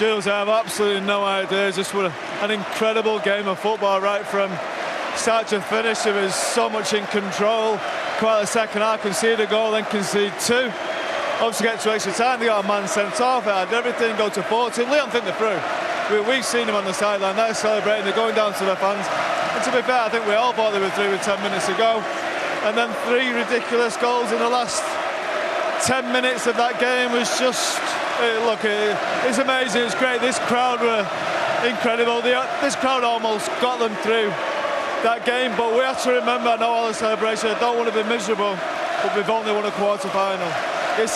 Jules, I have absolutely no idea. Just what an incredible game of football, right from start to finish. It was so much in control. Quite the second half, concede a goal, then concede two. Obviously get to extra time, they got a man sent off, it had everything, go to 14. Lyon think they're through. We've seen them on the sideline, they're celebrating, they're going down to their fans. And to be fair, I think we all thought they were through with 10 minutes ago. And then 3 ridiculous goals in the last 10 minutes of that game was just, it's amazing, it's great. This crowd were incredible. This crowd almost got them through that game, but we have to remember, I know all the celebration, I don't want to be miserable, but we've only won a quarter-final. There's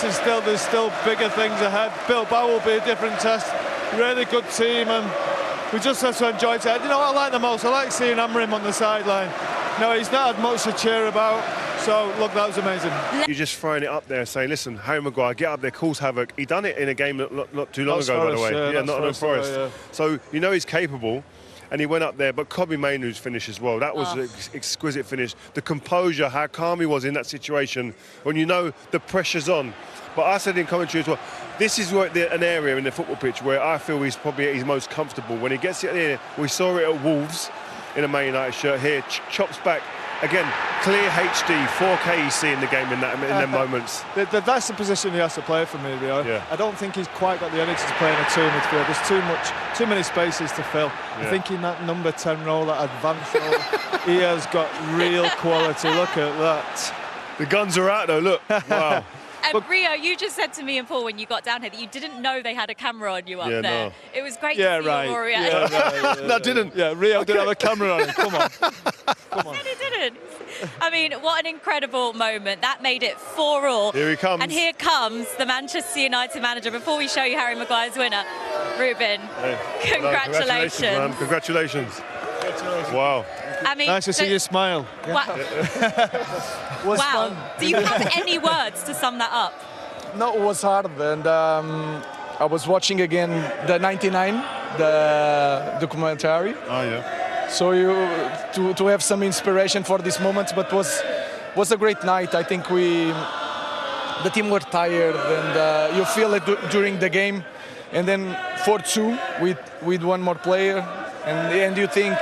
still bigger things ahead. Bilbao will be a different test. Really good team, and we just have to enjoy it. You know what I like the most? I like seeing Amorim on the sideline. No, he's not had much to cheer about. So, look, that was amazing. You're just throwing it up there, saying, listen, Harry Maguire, get up there, cause havoc. He done it in a game not too long ago, by the way. Yeah, Nottingham Forest. Yeah. So, you know he's capable, and he went up there. But Kobbie Mainoo's finish as well, that was an exquisite finish. The composure, how calm he was in that situation, when you know the pressure's on. But I said in commentary as well, this is where an area in the football pitch where I feel he's probably at his most comfortable. When he gets it here, we saw it at Wolves in a Man United shirt here, chops back. Again, clear HD, 4K you see in the game in them moments. That's the position he has to play for me, Rio. Yeah. I don't think he's quite got the energy to play in a 2 midfield. There's too many spaces to fill. Yeah. I think in that number 10 role, that advanced role, he has got real quality. Look at that. The guns are out though, look. Wow. And Rio, you just said to me and Paul when you got down here that you didn't know they had a camera on you up there. No. It was great to see your reaction. Yeah, right. No, I didn't. Yeah, Rio didn't have a camera on him. Come on. Come on. No, it didn't. I mean, what an incredible moment. That made it 4-4. Here he comes. And here comes the Manchester United manager. Before we show you Harry Maguire's winner, Ruben, congratulations. Man. Congratulations. Wow. I mean, nice to see you smile. Wow. Do you have any words to sum that up? No, it was hard, and I was watching again the 99, the documentary. Oh yeah. So to have some inspiration for this moment, but was a great night. I think the team were tired, and you feel it during the game, and then 4-2 with one more player, and you think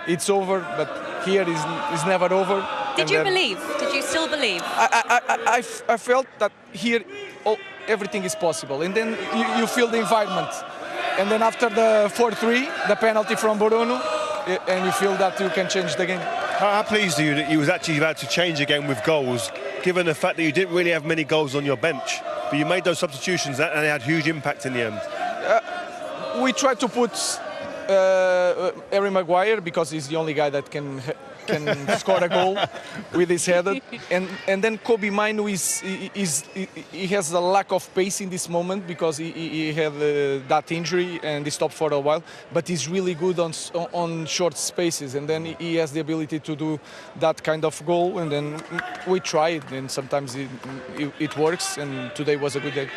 it's over, but here is never over. Did you believe? Did you still believe? I felt that here everything is possible, and then you feel the environment, and then after the 4-3, the penalty from Bruno, and you feel that you can change the game. How pleased are you that you was actually about to change the game with goals, given the fact that you didn't really have many goals on your bench, but you made those substitutions and they had huge impact in the end? We tried to put Harry Maguire because he's the only guy that can score a goal with his header, and then Kobbie Mainoo he has a lack of pace in this moment because he had that injury and he stopped for a while, but he's really good on short spaces, and then he has the ability to do that kind of goal, and then we try it, and sometimes it works, and today was a good day.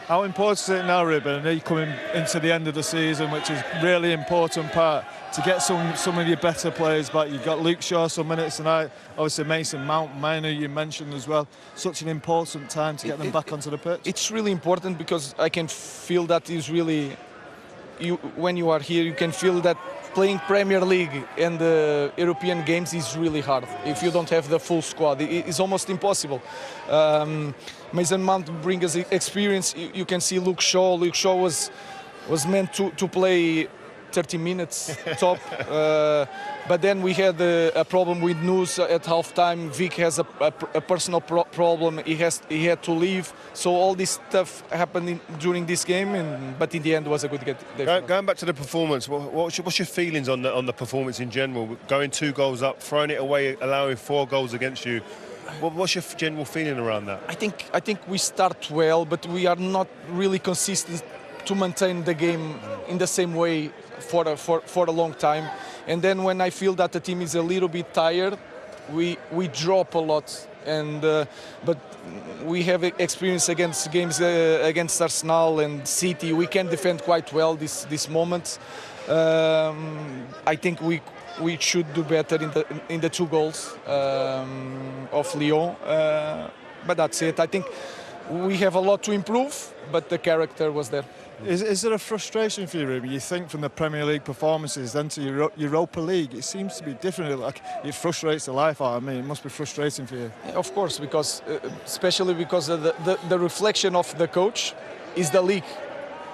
How important is it now, Ruben? You're coming into the end of the season, which is really important part to get some of your better players back. You've got Luke Shaw some minutes tonight, obviously Mason Mount, Mainoo you mentioned as well. Such an important time to get them back onto the pitch. It's really important because I can feel that is really, when you are here, you can feel that playing Premier League and the European games is really hard. If you don't have the full squad, it's almost impossible. Mason Mount brings us experience. You can see Luke Shaw. Luke Shaw was meant to play 30 minutes top, but then we had a problem with News at halftime. Vic has a personal problem. He had to leave. So all this stuff happened during this game, but in the end it was a good day. Going back to the performance, what's your feelings on the performance in general? Going 2 goals up, throwing it away, allowing 4 goals against you. What's your general feeling around that? I think we start well, but we are not really consistent to maintain the game in the same way for a long time. And then when I feel that the team is a little bit tired, we drop a lot. And but we have experience against games against Arsenal and City. We can defend quite well this moment. I think we should do better in the 2 goals of Lyon. But that's it. I think we have a lot to improve, but the character was there. Is there a frustration for you, Ruben? You think from the Premier League performances then to Europa League, it seems to be different. Like it frustrates the life out of me. It must be frustrating for you. Yeah, of course, because especially because of the reflection of the coach is the league.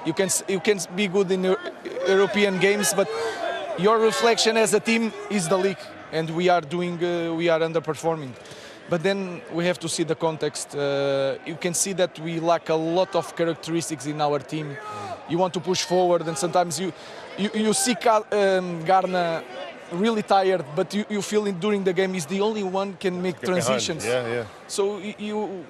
You can be good in European games, but your reflection as a team is the league, and we are underperforming. But then we have to see the context. You can see that we lack a lot of characteristics in our team. You want to push forward, and sometimes you see Garna really tired, but you feel during the game he's the only one can make transitions. Yeah. So you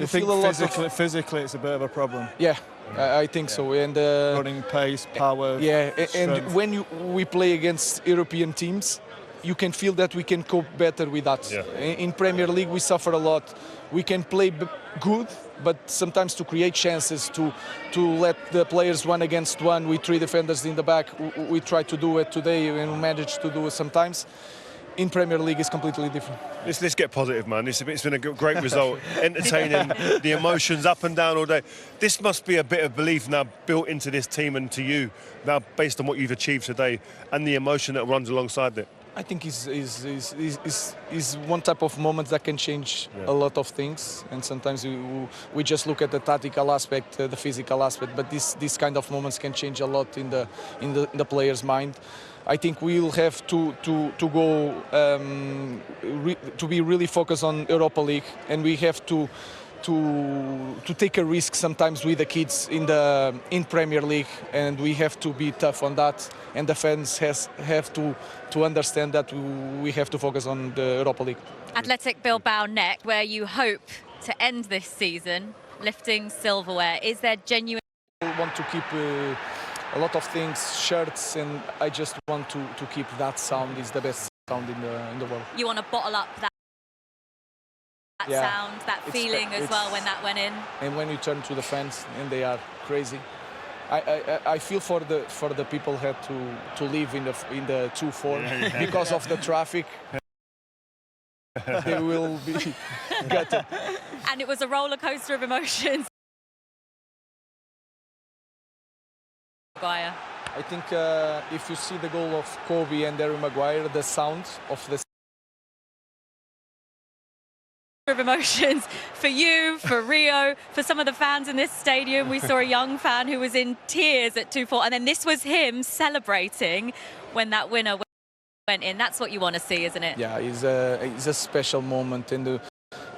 feel a lot physically it's a bit of a problem. Yeah, I think so. And running pace, power. Yeah, strength. and when we play against European teams, you can feel that we can cope better with that. Yeah. In Premier League, we suffer a lot. We can play good, but sometimes to create chances, to let the players one against one, with three defenders in the back, we try to do it today and we manage to do it sometimes. In Premier League, it's completely different. Let's get positive, man. It's been a great result, entertaining, the emotions up and down all day. This must be a bit of belief now built into this team and to you now based on what you've achieved today and the emotion that runs alongside it. I think is one type of moment that can change a lot of things, and sometimes we just look at the tactical aspect, the physical aspect, but this kind of moments can change a lot in the player's mind. I think we'll have to go to be really focused on Europa League, and we have to take a risk sometimes with the kids in Premier League, and we have to be tough on that, and the fans have to understand that we have to focus on the Europa League. Athletic Bilbao next, where you hope to end this season lifting silverware. Is there genuine? I want to keep a lot of things, shirts, and I just want to keep that sound. Is the best sound in the world. You want to bottle up that sound, that feeling as well when that went in. And when you turn to the fans, and they are crazy. I feel for the people who had to live in the 2-4 because of the traffic. They will be gutted. And it was a roller coaster of emotions. Maguire. I think if you see the goal of Kobbie and Maguire, the sound of the of emotions for you, for Rio, for some of the fans in this stadium. We saw a young fan who was in tears at 2-4, and then this was him celebrating when that winner went in. That's what you want to see, isn't it? Yeah, it's a special moment, and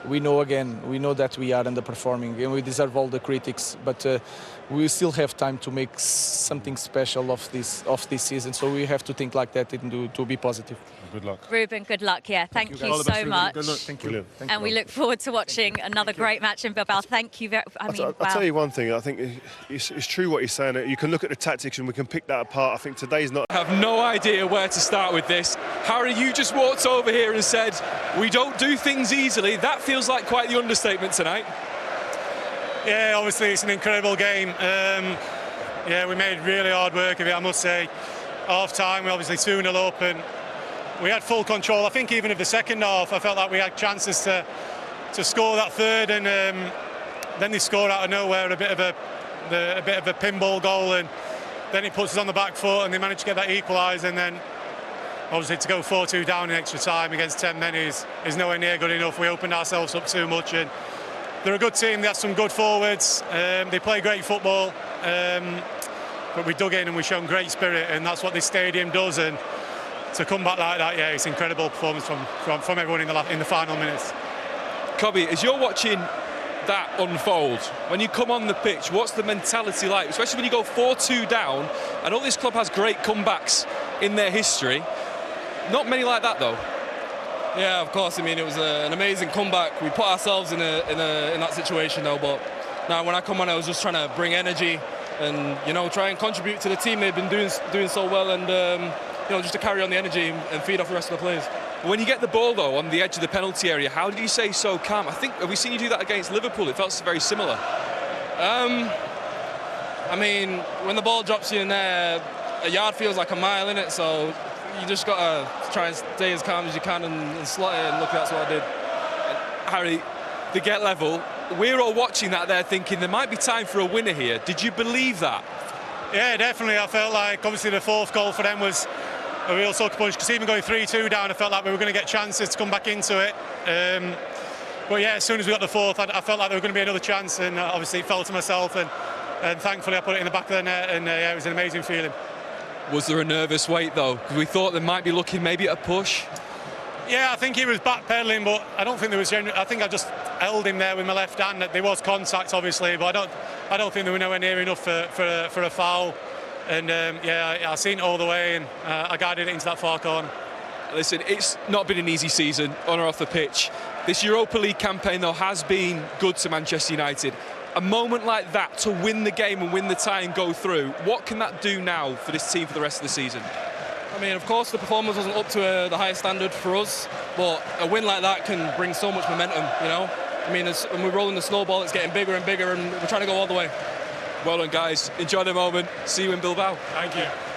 we know that we are underperforming and we deserve all the critics, but we still have time to make something special of this season, so we have to think like that and to be positive. Good luck. Ruben, good luck. Yeah, thank you so much. Good luck. Thank you. And we look forward to watching another great match in Bilbao. Thank you very much. I'll tell you one thing. I think it's true what he's saying. You can look at the tactics and we can pick that apart. I think today's not. I have no idea where to start with this. Harry, you just walked over here and said, we don't do things easily. That feels like quite the understatement tonight. Yeah, obviously it's an incredible game. Yeah, we made really hard work of it, I must say. Half time, we obviously 2-0 up and we had full control. I think even of the second half, I felt like we had chances to score that third, and then they scored out of nowhere a bit of a pinball goal, and then it puts us on the back foot, and they managed to get that equaliser, and then obviously to go 4-2 down in extra time against 10 men is nowhere near good enough. We opened ourselves up too much, and they're a good team. They have some good forwards. They play great football, but we dug in and we've shown great spirit, and that's what this stadium does. And to come back like that, yeah, it's an incredible performance from everyone in the final minutes. Kobbie, as you're watching that unfold, when you come on the pitch, what's the mentality like? Especially when you go 4-2 down. I know this club has great comebacks in their history. Not many like that, though. Yeah, of course. I mean, it was an amazing comeback. We put ourselves in that situation, though. But now, when I come on, I was just trying to bring energy and try and contribute to the team. They've been doing so well, and just to carry on the energy and feed off the rest of the players. When you get the ball, though, on the edge of the penalty area, how did you stay so calm? I think, have we seen you do that against Liverpool? It felt very similar. I mean, when the ball drops you in there, a yard feels like a mile, innit? So you just got to try and stay as calm as you can and slot it, and look, that's what I did. Harry, the get level, we're all watching that there thinking there might be time for a winner here. Did you believe that? Yeah, definitely. I felt like obviously the fourth goal for them was a real sucker punch, because even going 3-2 down, I felt like we were going to get chances to come back into it. But yeah, as soon as we got the fourth, I felt like there was going to be another chance, and obviously it fell to myself, and thankfully I put it in the back of the net, and yeah, it was an amazing feeling. Was there a nervous wait though? Because we thought they might be looking maybe at a push. Yeah, I think he was backpedaling, but I don't think there was I think I just held him there with my left hand. There was contact, obviously, but I don't think they were nowhere near enough for a foul. And yeah, I seen it all the way, and I guided it into that far corner. Listen, it's not been an easy season on or off the pitch. This Europa League campaign, though, has been good to Manchester United. A moment like that to win the game and win the tie and go through, what can that do now for this team for the rest of the season? I mean, of course, the performance wasn't up to the highest standard for us, but a win like that can bring so much momentum, you know? I mean, when we're rolling the snowball, it's getting bigger and bigger, and we're trying to go all the way. Well done, guys. Enjoy the moment. See you in Bilbao. Thank you.